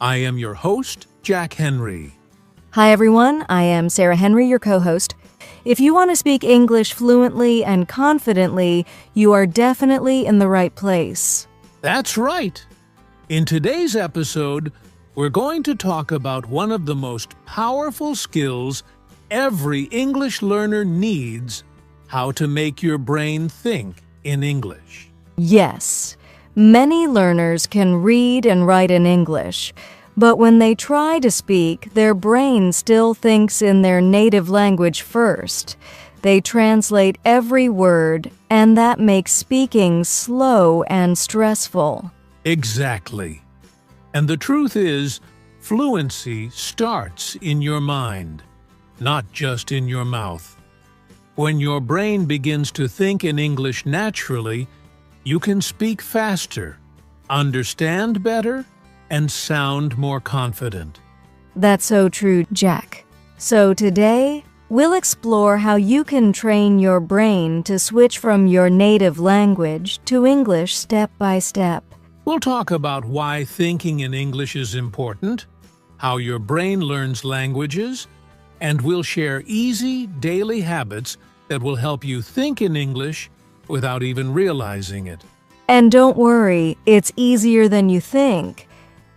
I am your host, Jack Henry. Hi everyone, I am Sarah Henry, your co-host. If you want to speak English fluently and confidently, you are definitely in the right place. That's right. In today's episode, we're going to talk about one of the most powerful skills every English learner needs: how to make your brain think in English. Yes, many learners can read and write in English, but when they try to speak, their brain still thinks in their native language first. They translate every word, and that makes speaking slow and stressful. Exactly. And the truth is, fluency starts in your mind, not just in your mouth. When your brain begins to think in English naturally, you can speak faster, understand better, and sound more confident. That's so true, Jack. So today, we'll explore how you can train your brain to switch from your native language to English step by step. We'll talk about why thinking in English is important, how your brain learns languages, and we'll share easy daily habits that will help you think in English without even realizing it. And don't worry, it's easier than you think.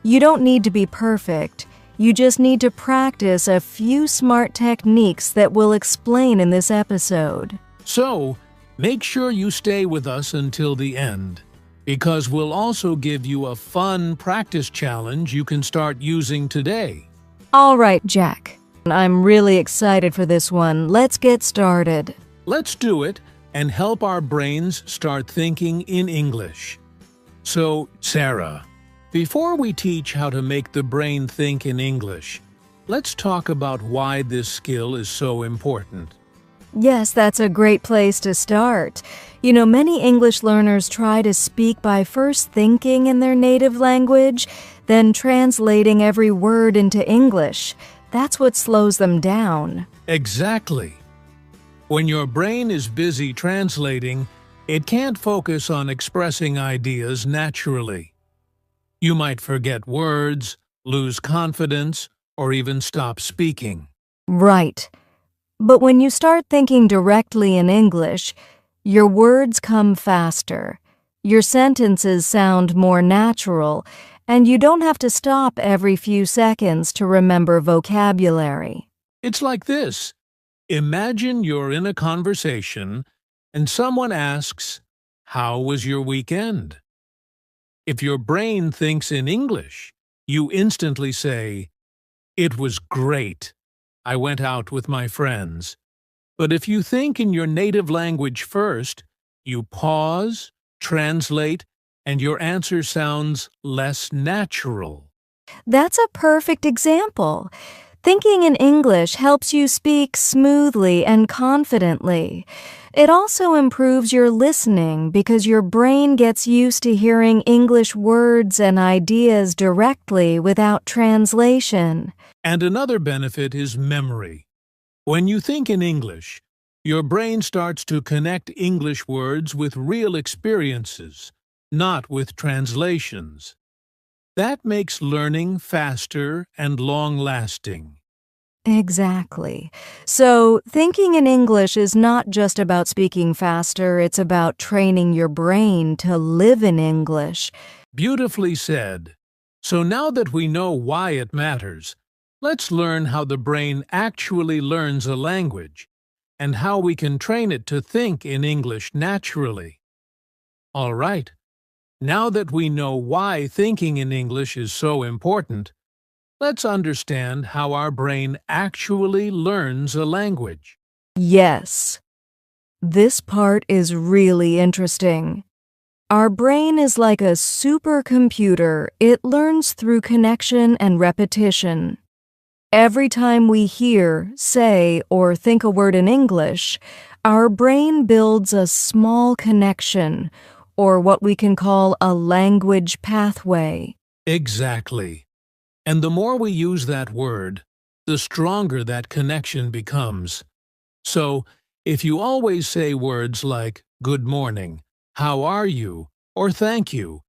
You don't need to be perfect. You just need to practice a few smart techniques that we'll explain in this episode. So, make sure you stay with us until the end, because we'll also give you a fun practice challenge you can start using today. All right, Jack. I'm really excited for this one. Let's get started. Let's do it and help our brains start thinking in English. So, Sarah, before we teach how to make the brain think in English, let's talk about why this skill is so important. Yes, that's a great place to start. You know, many English learners try to speak by first thinking in their native language, then translating every word into English. That's what slows them down. Exactly. When your brain is busy translating, it can't focus on expressing ideas naturally. You might forget words, lose confidence, or even stop speaking. Right. But when you start thinking directly in English, your words come faster, your sentences sound more natural, and you don't have to stop every few seconds to remember vocabulary. It's like this. Imagine you're in a conversation and someone asks, "How was your weekend?" If your brain thinks in English, you instantly say, "It was great. I went out with my friends." But if you think in your native language first, you pause, translate, and your answer sounds less natural. That's a perfect example. Thinking in English helps you speak smoothly and confidently. It also improves your listening because your brain gets used to hearing English words and ideas directly without translation. And another benefit is memory. When you think in English, your brain starts to connect English words with real experiences, not with translations. That makes learning faster and long-lasting. Exactly. So, thinking in English is not just about speaking faster, it's about training your brain to live in English. Beautifully said. So now that we know why it matters, let's learn how the brain actually learns a language and how we can train it to think in English naturally. All right. Now that we know why thinking in English is so important, let's understand how our brain actually learns a language. Yes, this part is really interesting. Our brain is like a supercomputer. It learns through connection and repetition. Every time we hear, say, or think a word in English, our brain builds a small connection, or what we can call a language pathway. Exactly. And the more we use that word, the stronger that connection becomes. So, if you always say words like good morning, how are you, or thank you,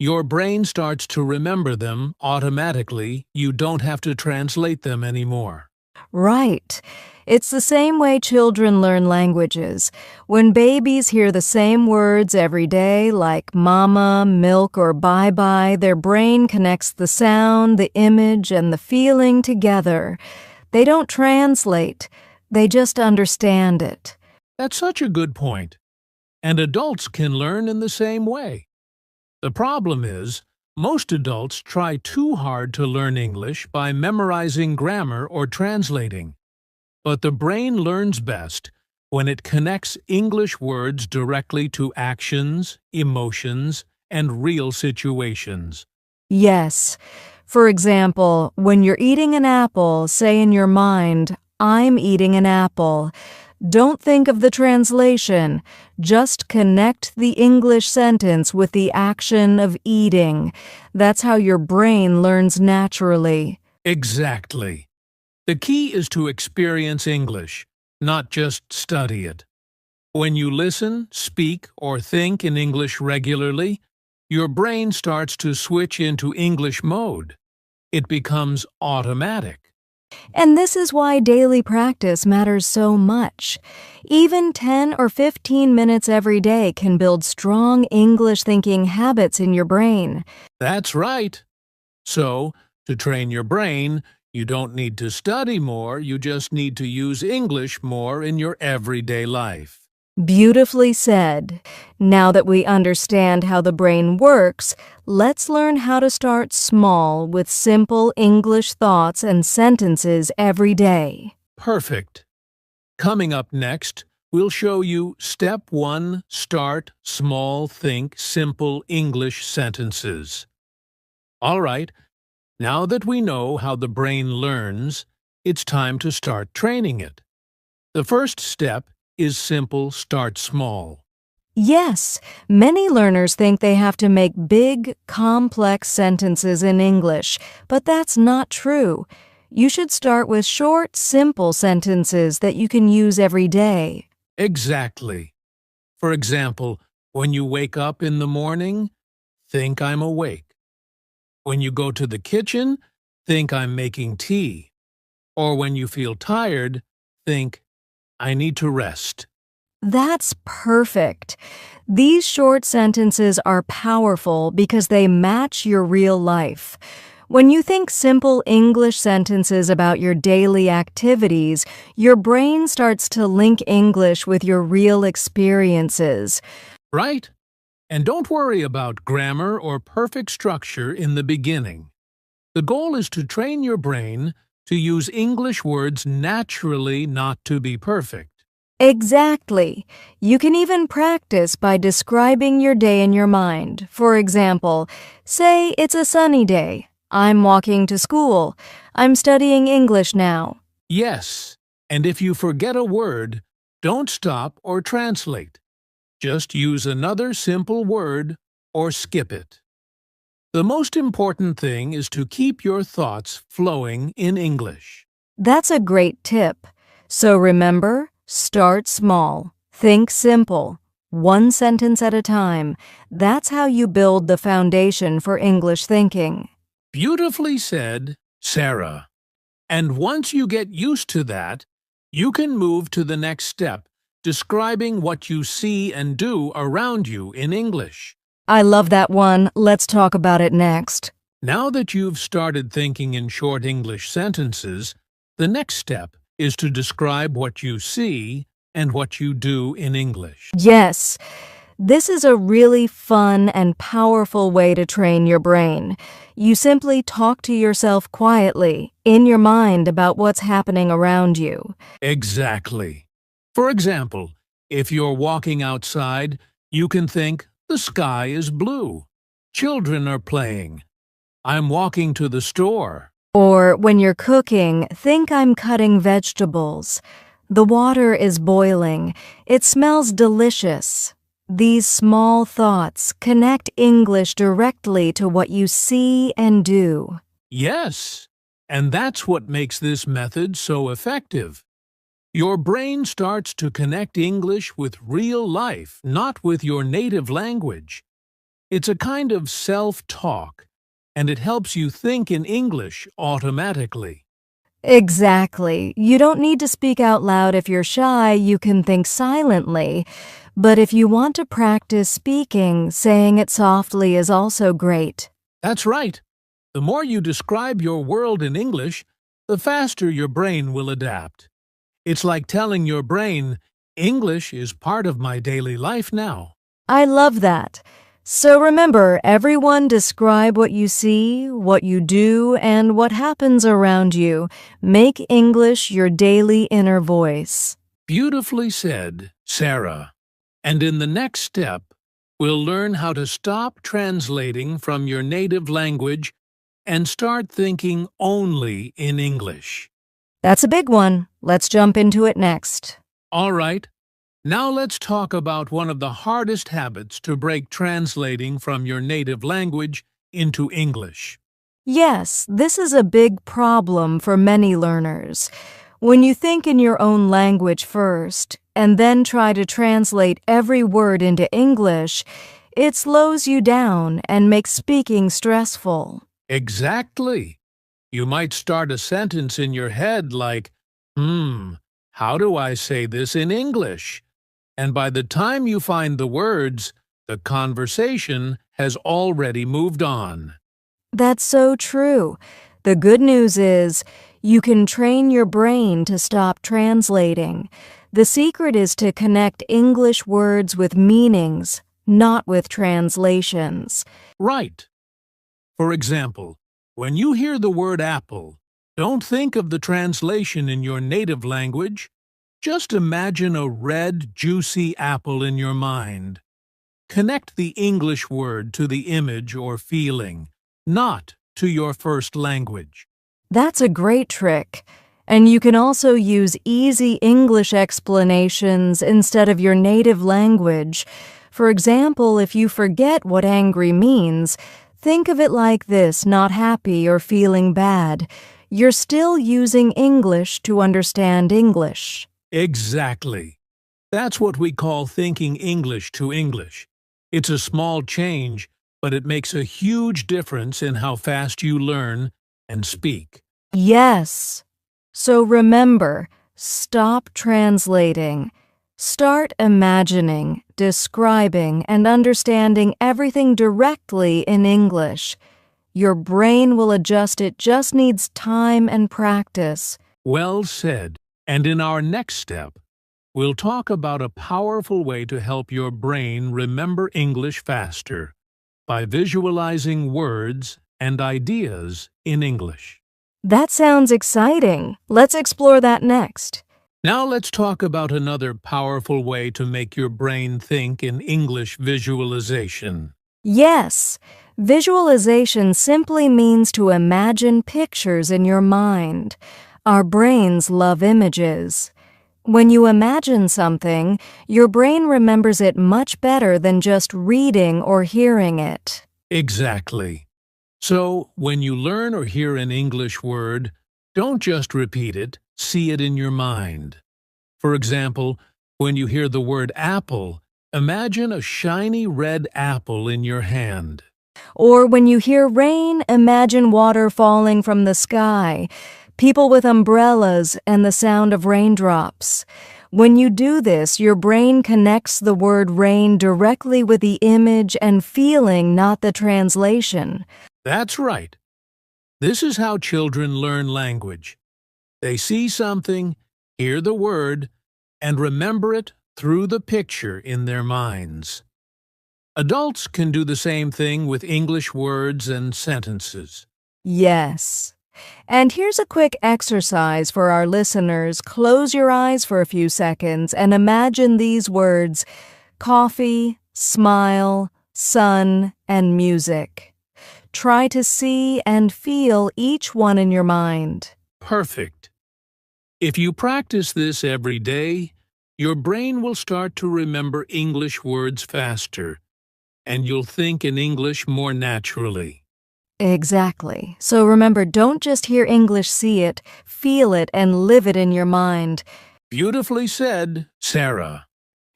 Your brain starts to remember them automatically. You don't have to translate them anymore. Right. It's the same way children learn languages. When babies hear the same words every day, like mama, milk, or bye-bye, their brain connects the sound, the image, and the feeling together. They don't translate. They just understand it. That's such a good point. And adults can learn in the same way. The problem is, most adults try too hard to learn English by memorizing grammar or translating. But the brain learns best when it connects English words directly to actions, emotions, and real situations. Yes. For example, when you're eating an apple, say in your mind, I'm eating an apple. Don't think of the translation. Just connect the English sentence with the action of eating. That's how your brain learns naturally. Exactly. The key is to experience English, not just study it. When you listen, speak, or think in English regularly, your brain starts to switch into English mode. It becomes automatic. And this is why daily practice matters so much. Even 10 or 15 minutes every day can build strong English thinking habits in your brain. That's right. So, to train your brain, you don't need to study more, you just need to use English more in your everyday life. Beautifully said. Now that we understand how the brain works, let's learn how to start small with simple English thoughts and sentences every day. Perfect. Coming up next, we'll show you Step 1, Start Small, Think Simple English Sentences. All right, now that we know how the brain learns, it's time to start training it. The first step is simple, start small. Yes, many learners think they have to make big, complex sentences in English, but that's not true. You should start with short, simple sentences that you can use every day. Exactly. For example, when you wake up in the morning, think I'm awake. When you go to the kitchen, think I'm making tea. Or when you feel tired, think I need to rest. That's perfect. These short sentences are powerful because they match your real life. When you think simple English sentences about your daily activities, your brain starts to link English with your real experiences. Right? And don't worry about grammar or perfect structure in the beginning. The goal is to train your brain to use English words naturally, not to be perfect. Exactly. You can even practice by describing your day in your mind. For example, say it's a sunny day. I'm walking to school. I'm studying English now. Yes, and if you forget a word, don't stop or translate. Just use another simple word or skip it. The most important thing is to keep your thoughts flowing in English. That's a great tip. So remember, start small. Think simple. One sentence at a time. That's how you build the foundation for English thinking. Beautifully said, Sarah. And once you get used to that, you can move to the next step, describing what you see and do around you in English. I love that one. Let's talk about it next. Now that you've started thinking in short English sentences, the next step is to describe what you see and what you do in English. Yes, this is a really fun and powerful way to train your brain. You simply talk to yourself quietly, in your mind about what's happening around you. Exactly. For example, if you're walking outside, you can think, the sky is blue. Children are playing. I'm walking to the store. Or when you're cooking, think I'm cutting vegetables. The water is boiling. It smells delicious. These small thoughts connect English directly to what you see and do. Yes, and that's what makes this method so effective. Your brain starts to connect English with real life, not with your native language. It's a kind of self-talk, and it helps you think in English automatically. Exactly. You don't need to speak out loud if you're shy, you can think silently. But if you want to practice speaking, saying it softly is also great. That's right. The more you describe your world in English, the faster your brain will adapt. It's like telling your brain, English is part of my daily life now. I love that. So remember, everyone describe what you see, what you do, and what happens around you. Make English your daily inner voice. Beautifully said, Sarah. And in the next step, we'll learn how to stop translating from your native language and start thinking only in English. That's a big one. Let's jump into it next. All right. Now let's talk about one of the hardest habits to break translating from your native language into English. Yes, this is a big problem for many learners. When you think in your own language first, and then try to translate every word into English, it slows you down and makes speaking stressful. Exactly. You might start a sentence in your head like, how do I say this in English? And by the time you find the words, the conversation has already moved on. That's so true. The good news is you can train your brain to stop translating. The secret is to connect English words with meanings, not with translations. Right. For example, when you hear the word apple, don't think of the translation in your native language. Just imagine a red, juicy apple in your mind. Connect the English word to the image or feeling, not to your first language. That's a great trick. And you can also use easy English explanations instead of your native language. For example, if you forget what angry means, think of it like this: not happy or feeling bad. You're still using English to understand English. Exactly. That's what we call thinking English to English. It's a small change, but it makes a huge difference in how fast you learn and speak. Yes. So remember, stop translating. Start imagining, describing, and understanding everything directly in English. Your brain will adjust. It just needs time and practice. Well said. And in our next step, we'll talk about a powerful way to help your brain remember English faster by visualizing words and ideas in English. That sounds exciting. Let's explore that next. Now let's talk about another powerful way to make your brain think in English: visualization. Yes, visualization simply means to imagine pictures in your mind. Our brains love images. When you imagine something, your brain remembers it much better than just reading or hearing it. Exactly. So, when you learn or hear an English word, don't just repeat it, see it in your mind. For example, when you hear the word apple, imagine a shiny red apple in your hand. Or when you hear rain, imagine water falling from the sky, people with umbrellas, and the sound of raindrops. When you do this, your brain connects the word rain directly with the image and feeling, not the translation. That's right. This is how children learn language. They see something, hear the word, and remember it through the picture in their minds. Adults can do the same thing with English words and sentences. Yes. And here's a quick exercise for our listeners. Close your eyes for a few seconds and imagine these words: coffee, smile, sun, and music. Try to see and feel each one in your mind. Perfect. If you practice this every day, your brain will start to remember English words faster, and you'll think in English more naturally. Exactly. So remember, don't just hear English, see it, feel it, and live it in your mind. Beautifully said, Sarah.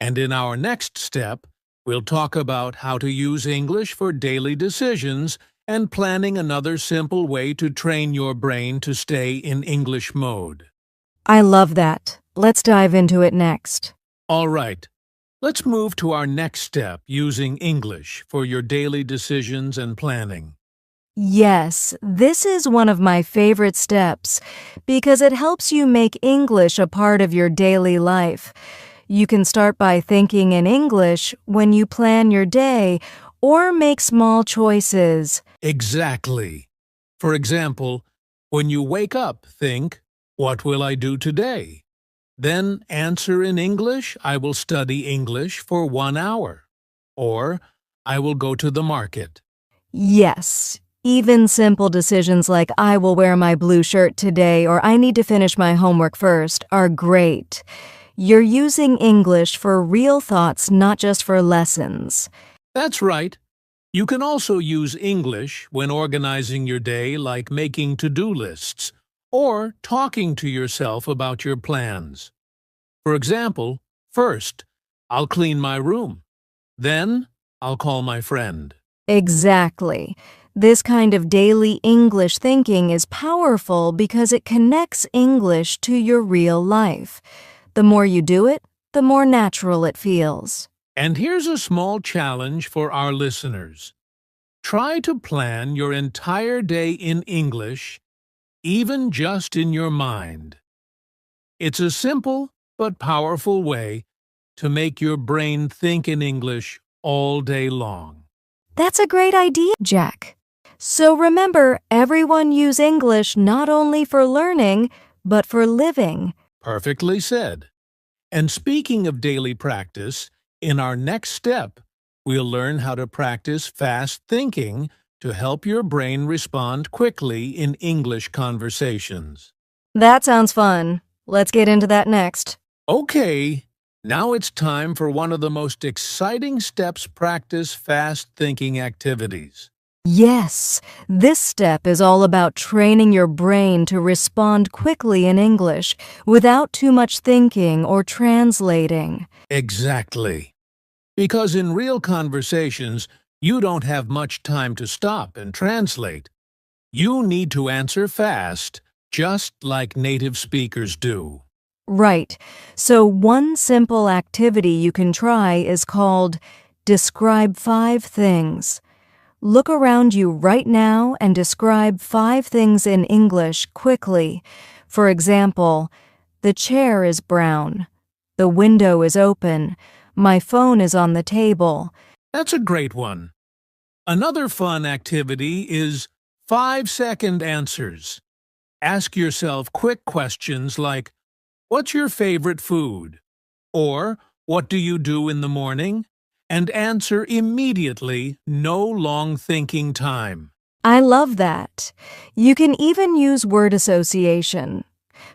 And in our next step, We'll talk about how to use English for daily decisions and planning another simple way to train your brain to stay in English mode. I love that. Let's dive into it next. All right, let's move to our next step using English for your daily decisions and planning. Yes, this is one of my favorite steps because it helps you make English a part of your daily life. You can start by thinking in English when you plan your day or make small choices. Exactly. For example, when you wake up, think, "What will I do today?" Then answer in English, "I will study English for 1 hour." Or, "I will go to the market." Yes, even simple decisions like I will wear my blue shirt today or I need to finish my homework first are great. You're using English for real thoughts, not just for lessons. That's right. You can also use English when organizing your day, like making to-do lists or talking to yourself about your plans. For example, first, "I'll clean my room." Then, "I'll call my friend." Exactly. This kind of daily English thinking is powerful because it connects English to your real life. The more you do it, the more natural it feels. And here's a small challenge for our listeners. Try to plan your entire day in English, even just in your mind. It's a simple but powerful way to make your brain think in English all day long. That's a great idea, Jack. So remember, everyone use English not only for learning, but for living. Perfectly said. And speaking of daily practice, in our next step, we'll learn how to practice fast thinking to help your brain respond quickly in English conversations. That sounds fun. Let's get into that next. Okay, now it's time for one of the most exciting steps practice fast thinking activities. Yes, this step is all about training your brain to respond quickly in English without too much thinking or translating. Exactly. Because in real conversations, you don't have much time to stop and translate. You need to answer fast, just like native speakers do. Right. So one simple activity you can try is called Describe 5 Things. Look around you right now and describe 5 things in English quickly. For example, the chair is brown. The window is open. My phone is on the table. That's a great one. Another fun activity is 5-second answers. Ask yourself quick questions like, "What's your favorite food?" Or, "What do you do in the morning?" And answer immediately, no long thinking time. I love that. You can even use word association.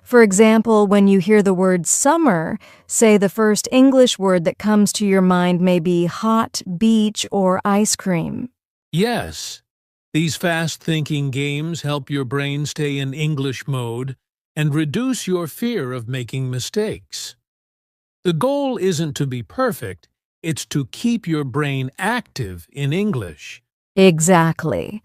For example, when you hear the word summer, say the first English word that comes to your mind may be hot, beach, or ice cream. Yes, these fast-thinking games help your brain stay in English mode and reduce your fear of making mistakes. The goal isn't to be perfect, it's to keep your brain active in English. Exactly.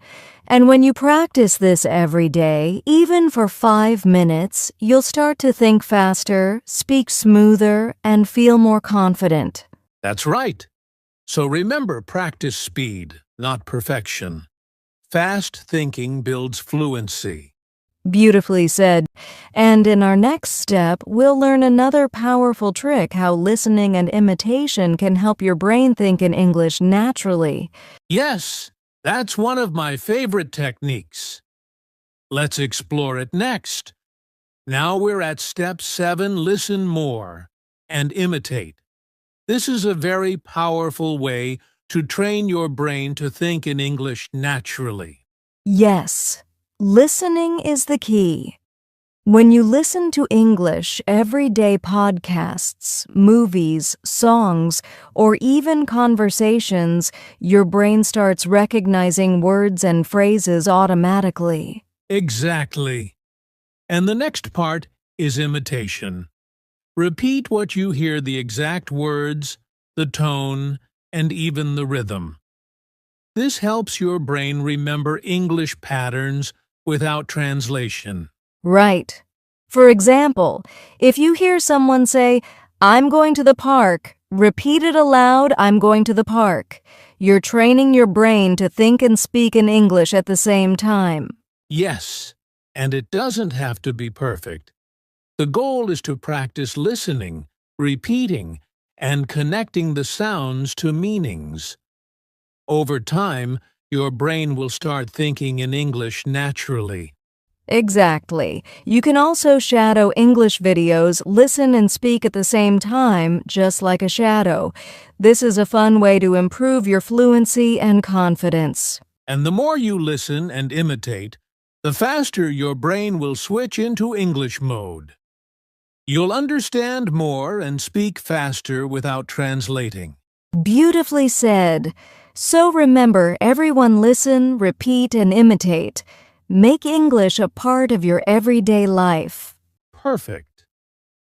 And when you practice this every day, even for 5 minutes, you'll start to think faster, speak smoother, and feel more confident. That's right. So remember, practice speed, not perfection. Fast thinking builds fluency. Beautifully said. And in our next step, we'll learn another powerful trick how listening and imitation can help your brain think in English naturally. Yes, that's one of my favorite techniques. Let's explore it next. Now we're at step 7, listen more and imitate. This is a very powerful way to train your brain to think in English naturally. Yes, listening is the key. When you listen to English everyday podcasts, movies, songs, or even conversations, your brain starts recognizing words and phrases automatically. Exactly. And the next part is imitation. Repeat what you hear, the exact words, the tone, and even the rhythm. This helps your brain remember English patterns without translation. Right. For example, if you hear someone say, "I'm going to the park," repeat it aloud, "I'm going to the park." You're training your brain to think and speak in English at the same time. Yes, and it doesn't have to be perfect. The goal is to practice listening, repeating, and connecting the sounds to meanings. Over time, your brain will start thinking in English naturally. Exactly. You can also shadow English videos, listen and speak at the same time, just like a shadow. This is a fun way to improve your fluency and confidence. And the more you listen and imitate, the faster your brain will switch into English mode. You'll understand more and speak faster without translating. Beautifully said. So remember, everyone listen, repeat, and imitate. Make English a part of your everyday life. Perfect.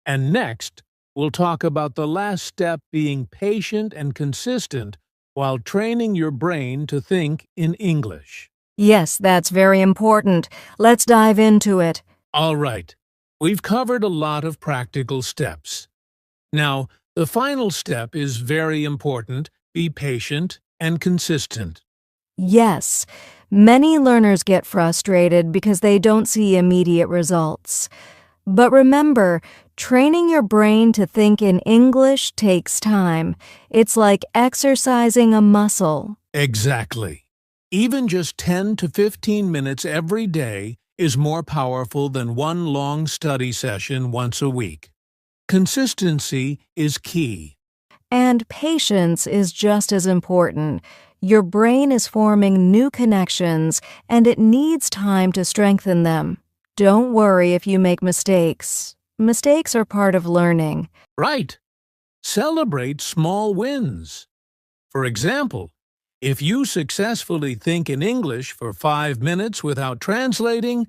And next, we'll talk about the last step, being patient and consistent while training your brain to think in English. Yes, that's very important. Let's dive into it. All right, we've covered a lot of practical steps. Now, the final step is very important. Be patient and consistent. Yes, many learners get frustrated because they don't see immediate results. But remember, training your brain to think in English takes time. It's like exercising a muscle. Exactly. Even just 10 to 15 minutes every day is more powerful than one long study session once a week. Consistency is key. And patience is just as important. Your brain is forming new connections, and it needs time to strengthen them. Don't worry if you make mistakes. Mistakes are part of learning. Right. Celebrate small wins. For example, if you successfully think in English for 5 minutes without translating,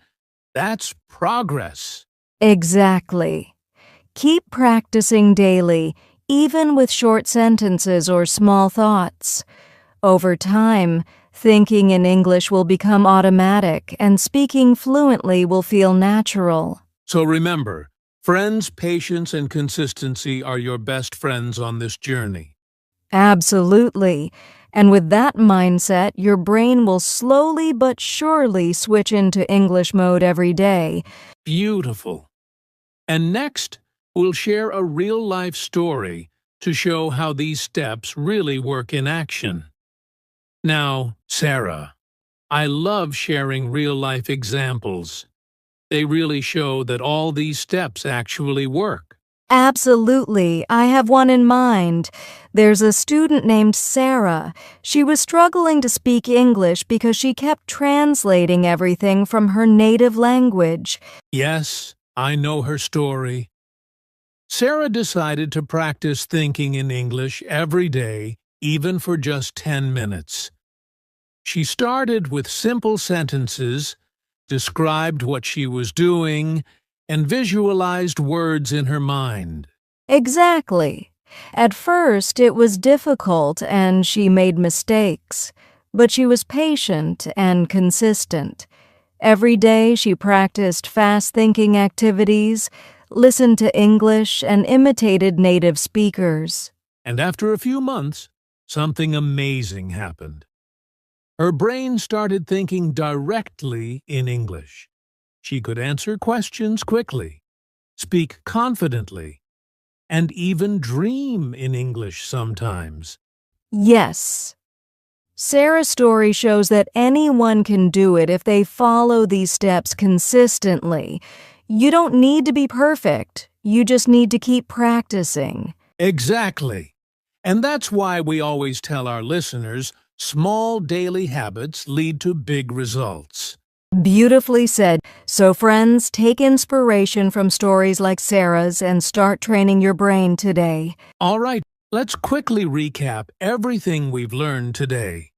that's progress. Exactly. Keep practicing daily, even with short sentences or small thoughts. Over time, thinking in English will become automatic, and speaking fluently will feel natural. So remember, friends, patience, and consistency are your best friends on this journey. Absolutely. And with that mindset, your brain will slowly but surely switch into English mode every day. Beautiful. And next, we'll share a real-life story to show how these steps really work in action. Now, Sarah, I love sharing real-life examples. They really show that all these steps actually work. Absolutely. I have one in mind. There's a student named Sarah. She was struggling to speak English because she kept translating everything from her native language. Yes, I know her story. Sarah decided to practice thinking in English every day, even for just 10 minutes. She started with simple sentences, described what she was doing, and visualized words in her mind. Exactly. At first, it was difficult and she made mistakes, but she was patient and consistent. Every day, she practiced fast-thinking activities, listened to English, and imitated native speakers. And after a few months, something amazing happened. Her brain started thinking directly in English. She could answer questions quickly, speak confidently, and even dream in English sometimes. Yes. Sarah's story shows that anyone can do it if they follow these steps consistently. You don't need to be perfect. You just need to keep practicing. Exactly. And that's why we always tell our listeners, small daily habits lead to big results. Beautifully said. So friends, take inspiration from stories like Sarah's and start training your brain today. All right, let's quickly recap everything we've learned today.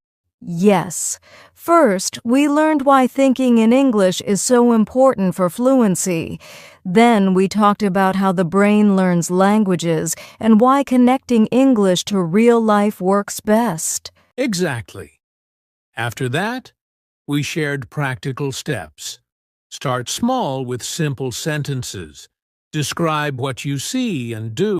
Yes. First, we learned why thinking in English is so important for fluency. Then we talked about how the brain learns languages and why connecting English to real life works best. Exactly. After that, we shared practical steps. Start small with simple sentences. Describe what you see and do.